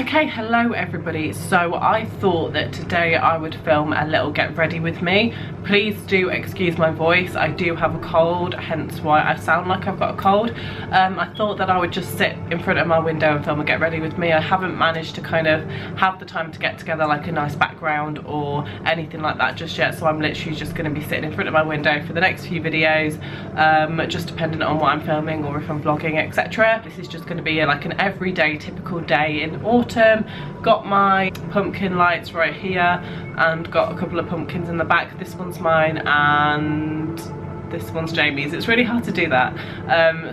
Okay, hello everybody. So I thought that today I would film a little get ready with me. Please do excuse my voice. I do have a cold, hence why I sound like I've got a cold. I thought that I would just sit in front of my window and film a get ready with me. I haven't managed to kind of have the time to get together like a nice background or anything like that just yet, so I'm literally just going to be sitting in front of my window for the next few videos, just depending on what I'm filming or if I'm vlogging, etc. This is just going to be like an everyday typical day in autumn. Got my pumpkin lights right here and got a couple of pumpkins in the back. This one's mine and this one's Jamie's. It's really hard to do that.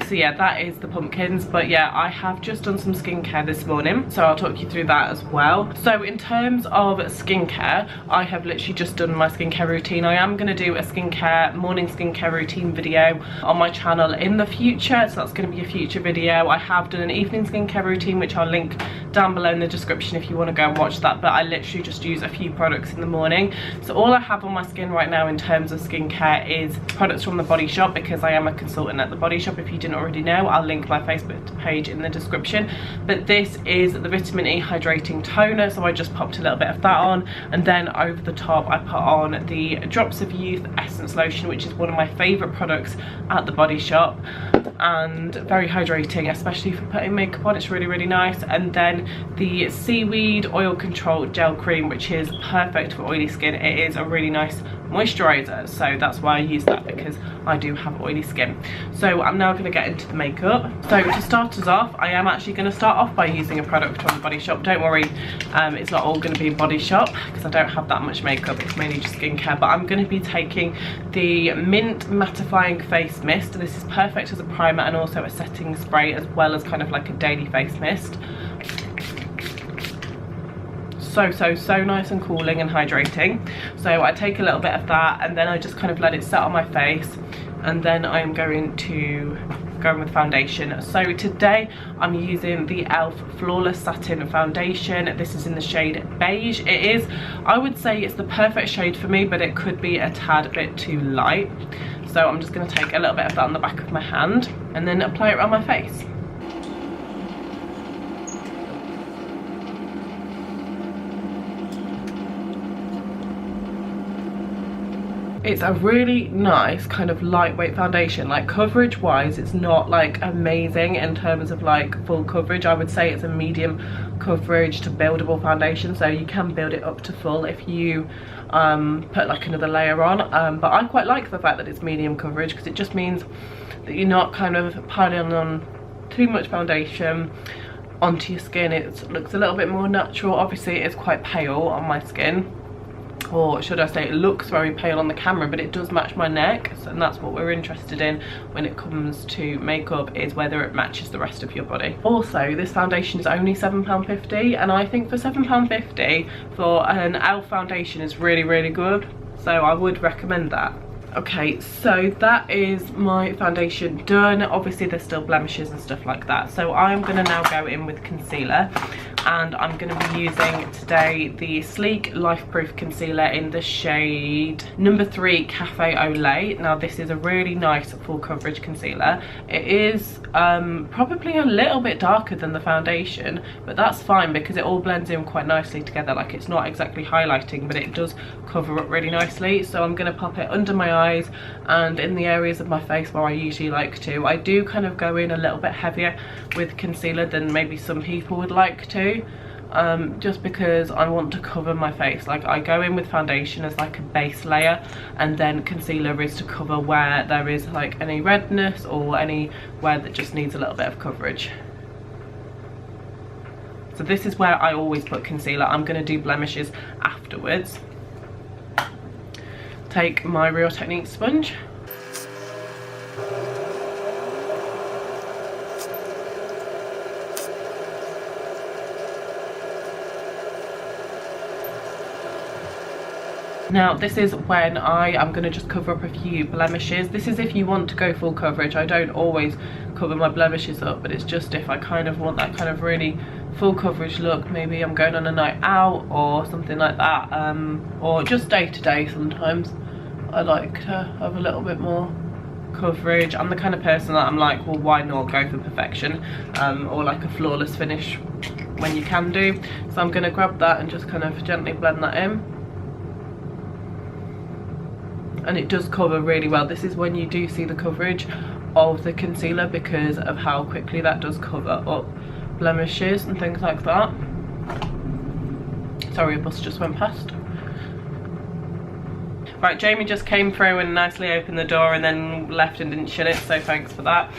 So yeah, that is the pumpkins. But yeah, I have just done some skincare this morning, so I'll talk you through that as well. So in terms of skincare, I have literally just done my skincare routine. I am going to do a morning skincare routine video on my channel in the future, so that's going to be a future video. I have done an evening skincare routine, which I'll link down below in the description if you want to go and watch that, but I literally just use a few products in the morning. So all I have on my skin right now in terms of skincare is products from the Body Shop, because I am a consultant at the Body Shop. If you didn't already know, I'll link my Facebook page in the description. But this is the vitamin E hydrating toner, so I just popped a little bit of that on, and then over the top I put on the Drops of Youth essence lotion, which is one of my favorite products at the Body Shop and very hydrating, especially for putting makeup on. It's really nice. And then the Seaweed Oil Control Gel Cream, which is perfect for oily skin. It is a really nice moisturizer, so that's why I use that, because I do have oily skin. So I'm now going to get into the makeup. So to start us off, I am actually going to start off by using a product from the Body Shop. Don't worry, it's not all going to be Body Shop because I don't have that much makeup. It's mainly just skincare. But I'm going to be taking the Mint Mattifying Face Mist. This is perfect as a primer and also a setting spray, as well as kind of like a daily face mist. So nice and cooling and hydrating. So I take a little bit of that and then I just kind of let it set on my face, and then I am going to go in with foundation. So today I'm using the e.l.f. Flawless Satin Foundation. This is in the shade Beige. It is, I would say it's the perfect shade for me, but it could be a tad bit too light. So I'm just going to take a little bit of that on the back of my hand and then apply it around my face. It's a really nice kind of lightweight foundation. Like coverage wise, it's not like amazing in terms of like full coverage. I would say it's a medium coverage to buildable foundation, so you can build it up to full if you put like another layer on, but I quite like the fact that it's medium coverage, because it just means that you're not kind of piling on too much foundation onto your skin. It looks a little bit more natural. Obviously it is quite pale on my skin, or should I say it looks very pale on the camera, but it does match my neck, and that's what we're interested in when it comes to makeup, is whether it matches the rest of your body. Also, this foundation is only £7.50, and I think for £7.50 for an e.l.f. foundation is really good, so I would recommend that. Okay, so that is my foundation done. Obviously there's still blemishes and stuff like that, so I'm going to now go in with concealer, and I'm going to be using today the Sleek Life Proof Concealer in the shade number 3 Cafe Au Lait. Now this is a really nice full coverage concealer. It is probably a little bit darker than the foundation, but that's fine because it all blends in quite nicely together. Like, it's not exactly highlighting, but it does cover up really nicely. So I'm going to pop it under my eyes and in the areas of my face where I usually like to. I do kind of go in a little bit heavier with concealer than maybe some people would like to, just because I want to cover my face. Like, I go in with foundation as like a base layer, and then concealer is to cover where there is like any redness or anywhere that just needs a little bit of coverage. So this is where I always put concealer. I'm going to do blemishes afterwards. Take my Real Technique sponge. Now this is when I am going to just cover up a few blemishes. This is if you want to go full coverage. I don't always cover my blemishes up, but it's just if I kind of want that kind of really full coverage look. Maybe I'm going on a night out or something like that, or just day to day. Sometimes I like to have a little bit more coverage. I'm the kind of person that I'm like, well, why not go for perfection, or like a flawless finish. when you can do. So I'm going to grab that and just kind of gently blend that in. And it does cover really well. This is when you do see the coverage of the concealer because of how quickly that does cover up blemishes and things like that. Sorry, a bus just went past. Right, Jamie just came through and nicely opened the door and then left and didn't shut it, so thanks for that.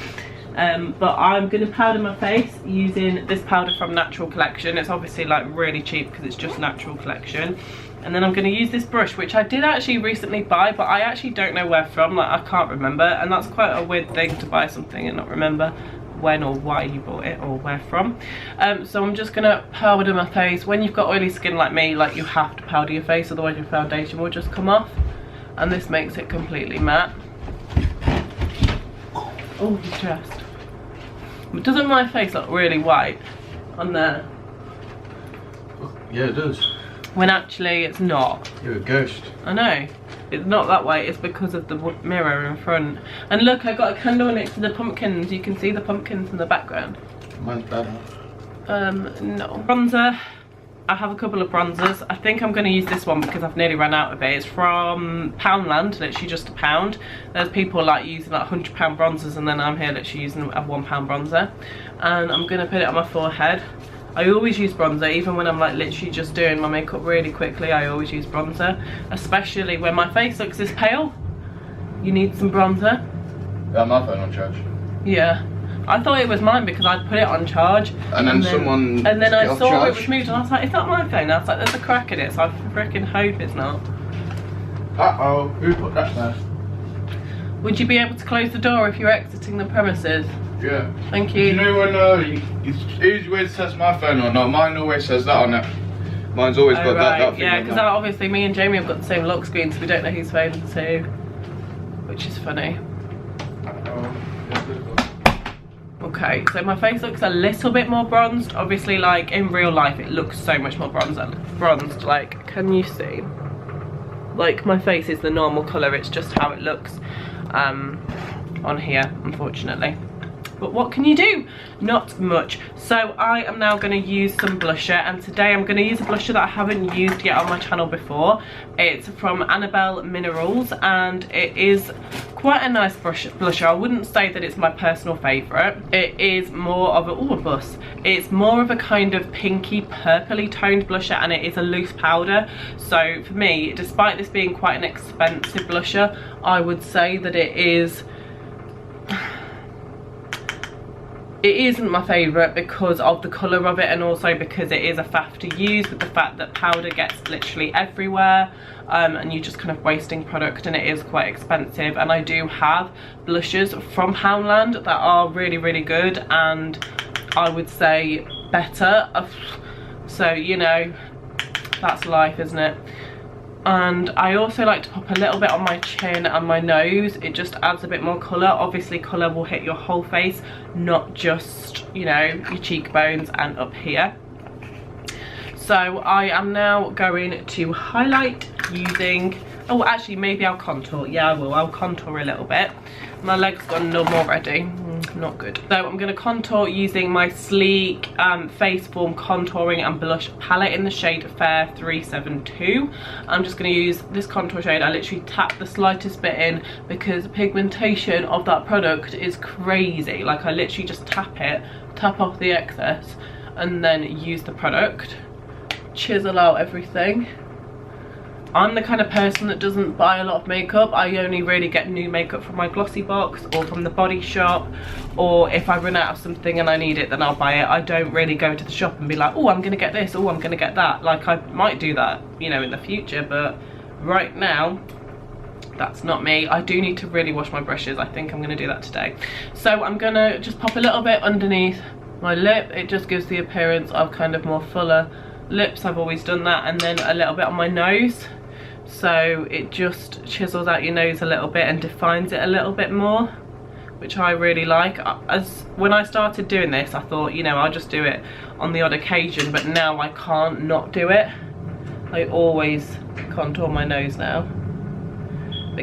But I'm going to powder my face using this powder from Natural Collection. It's obviously like really cheap because it's just Natural Collection. And then I'm going to use this brush, which I did actually recently buy, but I actually don't know where from, like I can't remember. And that's quite a weird thing, to buy something and not remember when or why you bought it or where from. So I'm just going to powder my face. When you've got oily skin like me, like you have to powder your face, otherwise your foundation will just come off. And this makes it completely matte. Oh, he's dressed. Doesn't my face look really white on there? Yeah, it does. When actually it's not. You're a ghost. I know. It's not that way, it's because of the mirror in front. And look, I got a candle next to the pumpkins. You can see the pumpkins in the background. Mine's better. No. Bronzer. I have a couple of bronzers. I think I'm going to use this one because I've nearly run out of it. It's from Poundland, literally just £1. There's people like using like £100 bronzers, and then I'm here literally using a £1 bronzer. And I'm going to put it on my forehead. I always use bronzer, even when I'm like literally just doing my makeup really quickly. I always use bronzer, especially when my face looks this pale. You need some bronzer. Got my phone on charge. Yeah. I thought it was mine because I'd put it on charge. And then someone. And then I saw it was moved and I was like, it's not my phone. I was like, there's a crack in it, so I freaking hope it's not. Uh-oh, who put that there? Would you be able to close the door if you're exiting the premises? Yeah. Thank you. You know when it's easy way to test my phone or not? Mine always says that on it. Mine's always got that thing. Yeah, because obviously me and Jamie have got the same lock screen, so we don't know whose phone it's who, which is funny. Okay, so my face looks a little bit more bronzed. Obviously, like in real life, it looks so much more bronzed. Like, can you see? Like, my face is the normal colour. It's just how it looks on here, unfortunately. But what can you do? Not much. So I am now going to use some blusher, and today I'm going to use a blusher that I haven't used yet on my channel before. It's from Annabelle Minerals, and it is quite a nice blusher. I wouldn't say that it's my personal favourite. It is more of a, it's more of a kind of pinky purpley toned blusher, and it is a loose powder. So for me, despite this being quite an expensive blusher, I would say that it isn't my favourite because of the colour of it, and also because it is a faff to use, with the fact that powder gets literally everywhere, and you're just kind of wasting product, and it is quite expensive. And I do have blushes from Poundland that are really, really good, and I would say better. So, you know, that's life, isn't it? And I also like to pop a little bit on my chin and my nose. It just adds a bit more colour. Obviously colour will hit your whole face, not just, you know, your cheekbones and up here. So I am now going to highlight using, oh actually maybe I'll contour. Yeah, I will. I'll contour a little bit. My leg's gone numb already. Not good. So I'm going to contour using my Sleek Face Form Contouring and Blush palette in the shade Fair 372. I'm just going to use this contour shade. I literally tap the slightest bit in because the pigmentation of that product is crazy. Like, I literally just tap it, tap off the excess, and then use the product. Chisel out everything. I'm the kind of person that doesn't buy a lot of makeup. I only really get new makeup from my Glossy box or from the Body Shop, or if I run out of something and I need it, then I'll buy it. I don't really go to the shop and be like, oh, I'm gonna get this, oh, I'm gonna get that. Like, I might do that, you know, in the future, but right now that's not me. I do need to really wash my brushes. I think I'm gonna do that today. So I'm gonna just pop a little bit underneath my lip. It just gives the appearance of kind of more fuller lips. I've always done that. And then a little bit on my nose, so it just chisels out your nose a little bit and defines it a little bit more, which I really like. As when I started doing this, I thought, you know, I'll just do it on the odd occasion, but now I can't not do it. I always contour my nose now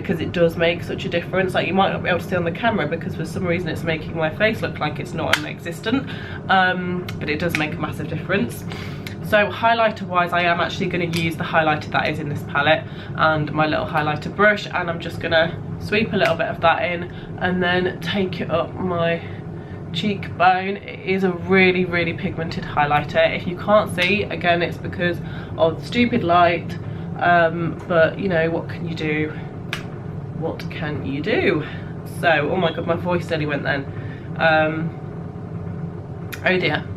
because it does make such a difference. Like, you might not be able to see on the camera because for some reason it's making my face look like it's not existent, but it does make a massive difference. So highlighter wise, I am actually going to use the highlighter that is in this palette and my little highlighter brush, and I'm just going to sweep a little bit of that in and then take it up my cheekbone. It is a really, really pigmented highlighter. If you can't see, again, it's because of stupid light, but you know, what can you do? What can you do? So, oh my god, my voice nearly went then. Oh dear.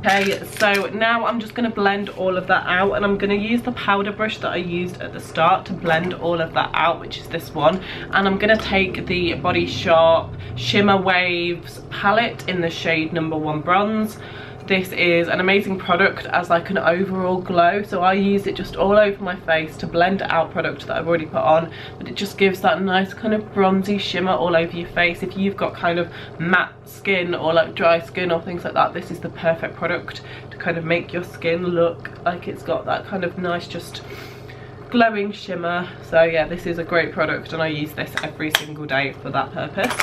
Okay, so now I'm just going to blend all of that out, and I'm going to use the powder brush that I used at the start to blend all of that out, which is this one. And I'm going to take the Body Shop Shimmer Waves palette in the shade number 1 Bronze. This is an amazing product as like an overall glow, so I use it just all over my face to blend out product that I've already put on, but it just gives that nice kind of bronzy shimmer all over your face. If you've got kind of matte skin or like dry skin or things like that, this is the perfect product to kind of make your skin look like it's got that kind of nice just glowing shimmer. So yeah, this is a great product and I use this every single day for that purpose.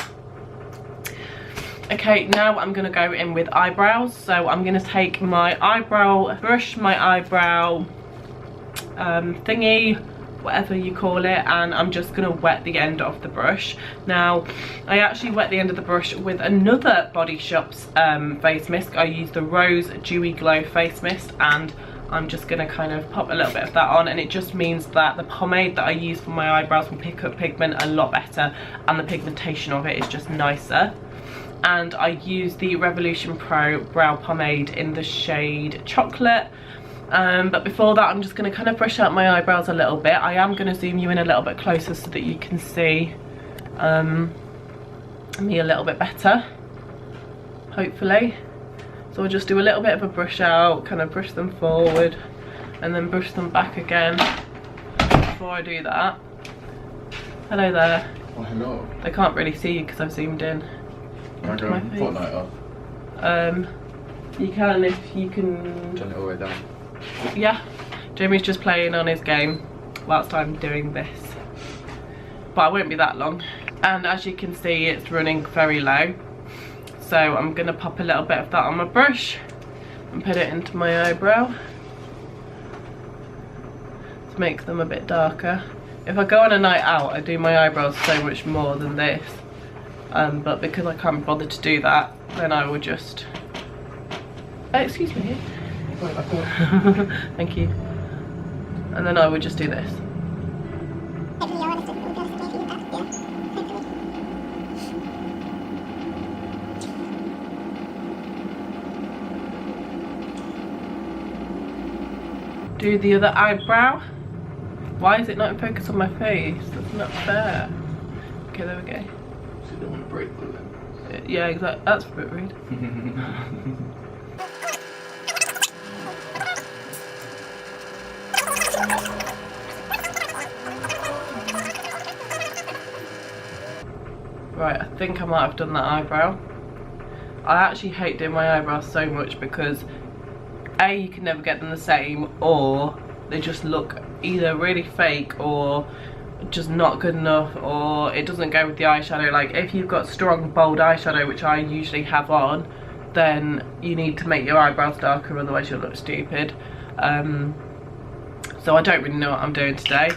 Okay, now I'm going to go in with eyebrows. So I'm going to take my eyebrow brush, my eyebrow thingy, whatever you call it, and I'm just going to wet the end of the brush. Now, I actually wet the end of the brush with another Body Shop's face mist. I use the Rose Dewy Glow face mist, and I'm just going to kind of pop a little bit of that on, and it just means that the pomade that I use for my eyebrows will pick up pigment a lot better, and the pigmentation of it is just nicer. And I use the Revolution Pro Brow Pomade in the shade Chocolate. But before that, I'm just going to kind of brush out my eyebrows a little bit. I am going to zoom you in a little bit closer so that you can see me a little bit better, hopefully. So I'll just do a little bit of a brush out, kind of brush them forward and then brush them back again. Before I do that, hello there. Oh, hello. They can't really see you because I've zoomed in. Can I go Fortnite off? You can if you can. Turn it all the way down. Yeah, Jamie's just playing on his game whilst I'm doing this, but I won't be that long. And as you can see, it's running very low, so I'm gonna pop a little bit of that on my brush and put it into my eyebrow to make them a bit darker. If I go on a night out, I do my eyebrows so much more than this. But because I can't bother to do that, then I would just... excuse me. Thank you. And then I would just do this. Do the other eyebrow. Why is it not in focus on my face? That's not fair. Okay, there we go. So you don't want to break the lens. Yeah, exactly. That's a bit rude. Right, I think I might have done that eyebrow. I actually hate doing my eyebrows so much because A, you can never get them the same, or they just look either really fake or just not good enough, or it doesn't go with the eyeshadow. Like if you've got strong bold eyeshadow, which I usually have on, then you need to make your eyebrows darker, otherwise you'll look stupid. So I don't really know what I'm doing today.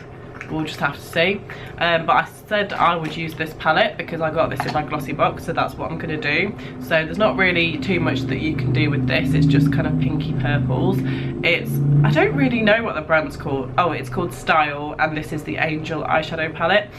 We'll just have to see. But I said I would use this palette because I got this in my glossy box, so that's what I'm going to do. So there's not really too much that you can do with this. It's just kind of pinky purples. I don't really know what the brand's called. Oh, it's called Style, and this is the Angel eyeshadow palette.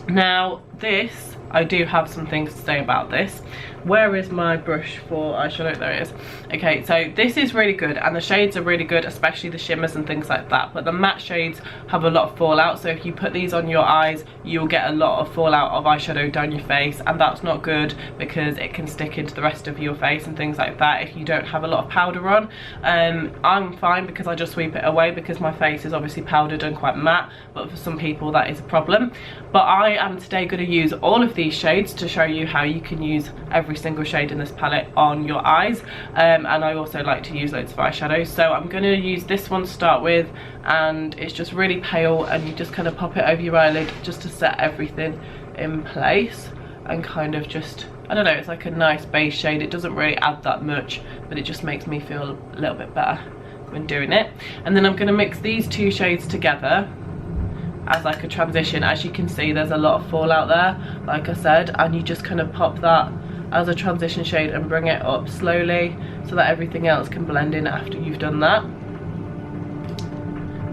Now this, I do have some things to say about this. Where is my brush for eyeshadow? There it is. Okay, so this is really good, and the shades are really good, especially the shimmers and things like that, but the matte shades have a lot of fallout, so if you put these on your eyes, you'll get a lot of fallout of eyeshadow down your face, and that's not good because it can stick into the rest of your face and things like that if you don't have a lot of powder on. I'm fine because I just sweep it away because my face is obviously powdered and quite matte, but for some people that is a problem. But I am today going to use all of these shades to show you how you can use every every single shade in this palette on your eyes, and I also like to use loads of eyeshadows. So I'm going to use this one to start with, and it's just really pale, and you just kind of pop it over your eyelid just to set everything in place, and kind of just, I don't know, it's like a nice base shade. It doesn't really add that much, but it just makes me feel a little bit better when doing it. And then I'm going to mix these two shades together as like a transition. As you can see, there's a lot of fallout there, like I said, and you just kind of pop that as a transition shade and bring it up slowly so that everything else can blend in after you've done that.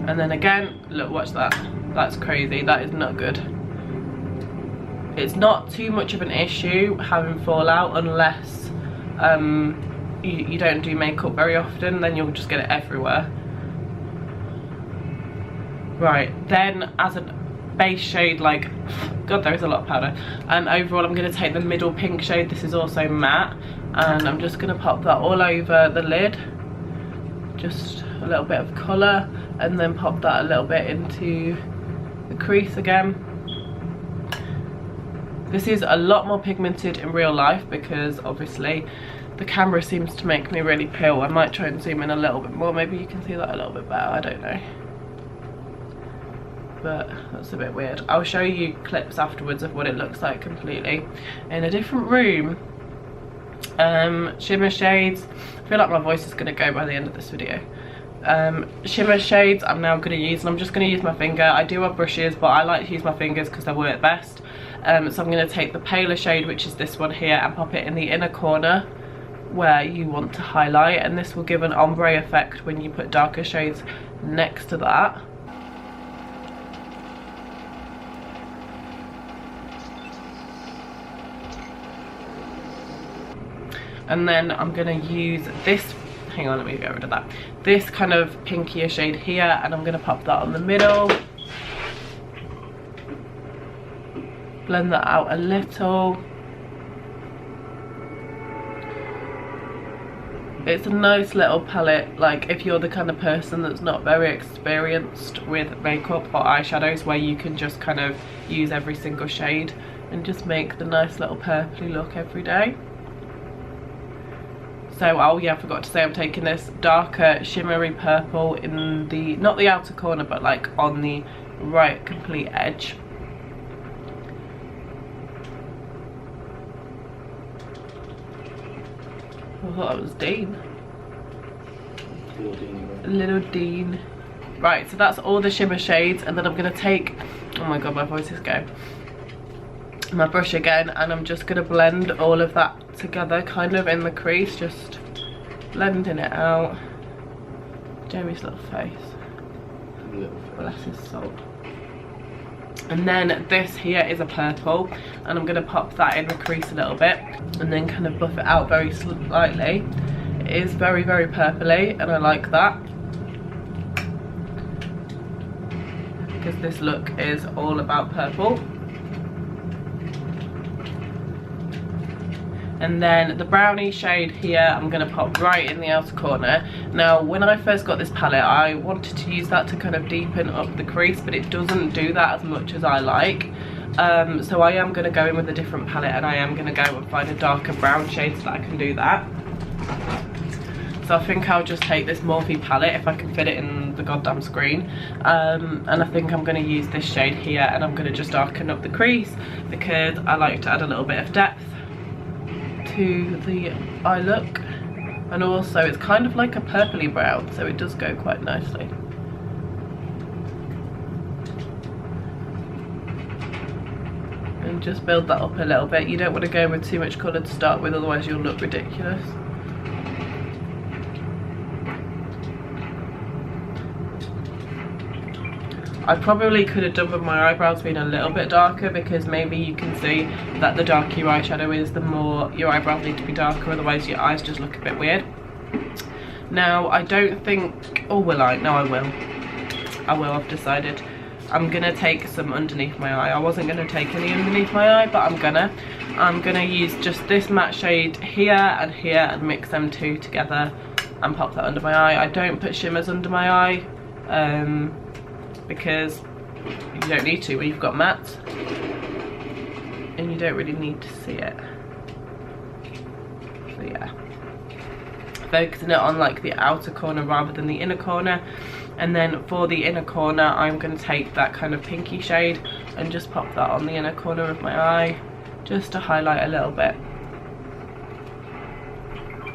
And then again, look, watch that. That's crazy. That is not good. It's not too much of an issue having fallout unless you don't do makeup very often, then you'll just get it everywhere. Right, then as a base shade, like, God, there is a lot of powder. Overall, I'm going to take the middle pink shade. This is also matte, and I'm just going to pop that all over the lid. Just a little bit of colour, and then pop that a little bit into the crease again. This is a lot more pigmented in real life because obviously the camera seems to make me really pale. I might try and zoom in a little bit more. Maybe you can see that a little bit better. I don't know. But that's a bit weird. I'll show you clips afterwards of what it looks like completely in a different room. Shimmer shades. I feel like my voice is going to go by the end of this video. Shimmer shades I'm now going to use, and I'm just going to use my finger. I do have brushes, but I like to use my fingers because they work best. So I'm going to take the paler shade, which is this one here, and pop it in the inner corner where you want to highlight, and this will give an ombre effect when you put darker shades next to that. And then I'm going to use this, hang on, let me get rid of that, this kind of pinkier shade here, and I'm going to pop that on the middle. Blend that out a little. It's a nice little palette, like if you're the kind of person that's not very experienced with makeup or eyeshadows, where you can just kind of use every single shade and just make the nice little purpley look every day. So, oh yeah, I forgot to say I'm taking this darker shimmery purple in the, not the outer corner, but like on the right complete edge. I thought that was Dean. Little Dean. Right, so that's all the shimmer shades, and then I'm going to take, oh my god, my voice is going, my brush again, and I'm just going to blend all of that together kind of in the crease, just blending it out. Jamie's little face. Bless his soul. And then this here is a purple, and I'm going to pop that in the crease a little bit and then kind of buff it out very slightly. It is very, very purpley, and I like that because this look is all about purple. And then the brownie shade here, I'm going to pop right in the outer corner. Now, when I first got this palette, I wanted to use that to kind of deepen up the crease, but it doesn't do that as much as I like. So I am going to go in with a different palette, and I am going to go and find a darker brown shade so that I can do that. So I think I'll just take this Morphe palette if I can fit it in the goddamn screen. And I think I'm going to use this shade here, and I'm going to just darken up the crease because I like to add a little bit of depth to the eye look, and also it's kind of like a purpley brown, so it does go quite nicely. And just build that up a little bit. You don't want to go with too much colour to start with, otherwise you'll look ridiculous. I probably could have done with my eyebrows being a little bit darker, because maybe you can see that the darker your eyeshadow is, the more your eyebrows need to be darker, otherwise your eyes just look a bit weird. Now, I don't think, oh will I? No, I will. I will, I've decided. I'm going to take some underneath my eye. I wasn't going to take any underneath my eye, but I'm gonna use just this matte shade here and mix them two together and pop that under my eye. I don't put shimmers under my eye, because you don't need to when you've got matte, and you don't really need to see it. So yeah, focusing it on like the outer corner rather than the inner corner. And then for the inner corner, I'm going to take that kind of pinky shade and just pop that on the inner corner of my eye, just to highlight a little bit,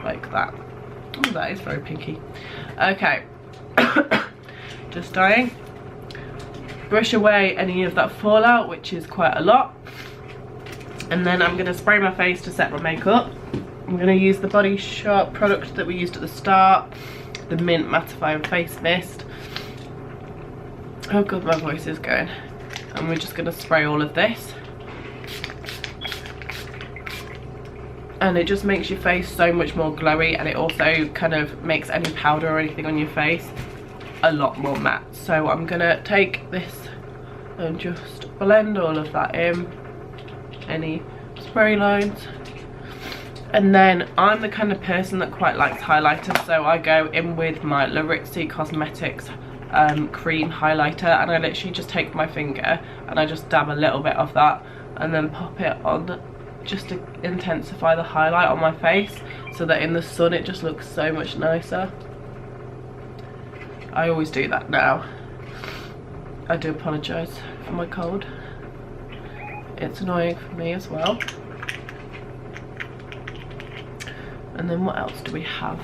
like that. Oh, that is very pinky. Okay, just dying. Brush away any of that fallout, which is quite a lot. And then I'm going to spray my face to set my makeup. I'm going to use the Body Shop product that we used at the start, the Mint Mattifying Face Mist. Oh god, my voice is going. And we're just going to spray all of this. And it just makes your face so much more glowy, and it also kind of makes any powder or anything on your face a lot more matte. So I'm going to take this and just blend all of that in, any spray lines. And then I'm the kind of person that quite likes highlighters, so I go in with my Laritzi Cosmetics cream highlighter, and I literally just take my finger and I just dab a little bit of that and then pop it on, just to intensify the highlight on my face, so that in the sun it just looks so much nicer. I always do that now. I do apologise for my cold. It's annoying for me as well. And then what else do we have?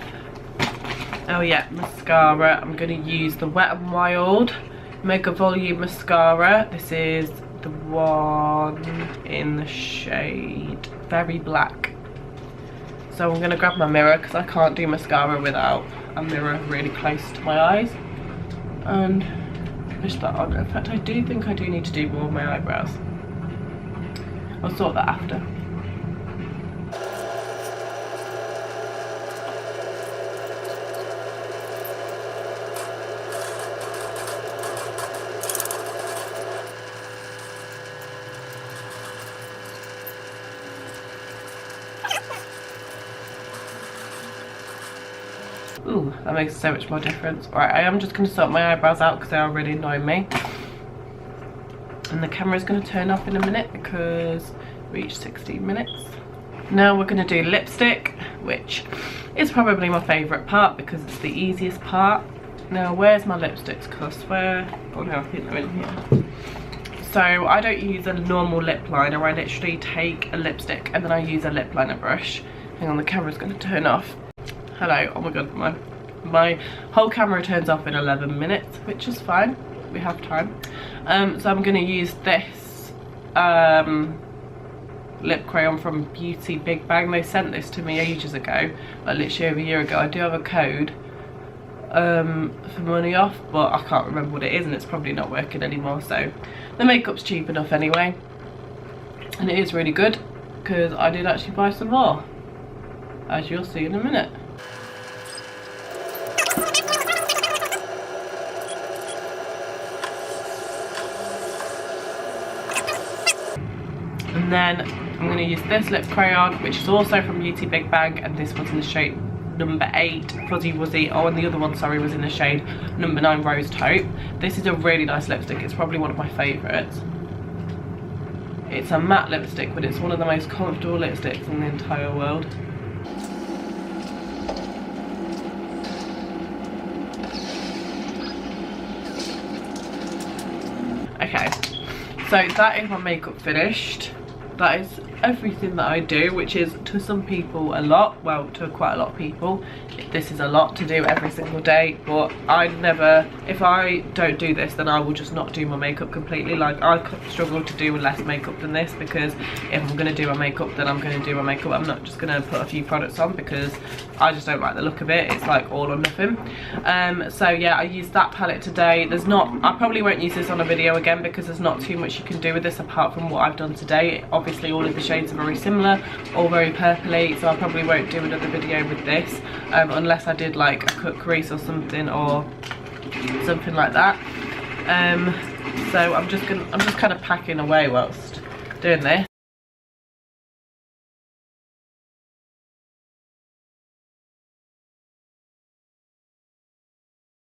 Oh yeah, mascara. I'm going to use the Wet n Wild Mega Volume Mascara. This is the one in the shade Very Black. So I'm going to grab my mirror, because I can't do mascara without a mirror really close to my eyes, and push that on. In fact, I do think I do need to do more of my eyebrows. I'll sort that after. Ooh, that makes so much more difference. Alright, I am just going to sort my eyebrows out because they are really annoying me. And the camera is going to turn off in a minute because we reached 16 minutes. Now we're going to do lipstick, which is probably my favourite part because it's the easiest part. Now, where's my lipsticks? Because I swear... Oh no, I think they're in here. So I don't use a normal lip liner. I literally take a lipstick and then I use a lip liner brush. Hang on, the camera's going to turn off. Hello, oh my god, my whole camera turns off in 11 minutes, which is fine, we have time. So I'm going to use this lip crayon from Beauty Big Bang. They sent this to me ages ago, like literally over a year ago. I do have a code for money off, but I can't remember what it is, and it's probably not working anymore, so the makeup's cheap enough anyway. And it is really good, because I did actually buy some more, as you'll see in a minute. And then I'm going to use this lip crayon, which is also from Beauty Big Bang, and this one's in the shade number 8 Fuzzy Wuzzy. Oh, and the other one, sorry, was in the shade number 9 Rose Taupe. This is a really nice lipstick. It's probably one of my favourites. It's a matte lipstick, but it's one of the most comfortable lipsticks in the entire world. Okay, so that is my makeup finished. That is everything that I do, which is to some people a lot, well, to quite a lot of people this is a lot to do every single day, but I never, if I don't do this, then I will just not do my makeup completely. Like, I struggle to do less makeup than this, because if I'm going to do my makeup, then I'm going to do my makeup. I'm not just going to put a few products on because I just don't like the look of it. It's like all or nothing. So yeah, I used that palette today. There's not, I probably won't use this on a video again because there's not too much you can do with this apart from what I've done today. Obviously all of the shades are very similar, all very purpley, so I probably won't do another video with this unless I did like a cut crease or something like that. So I'm just kind of packing away whilst doing this.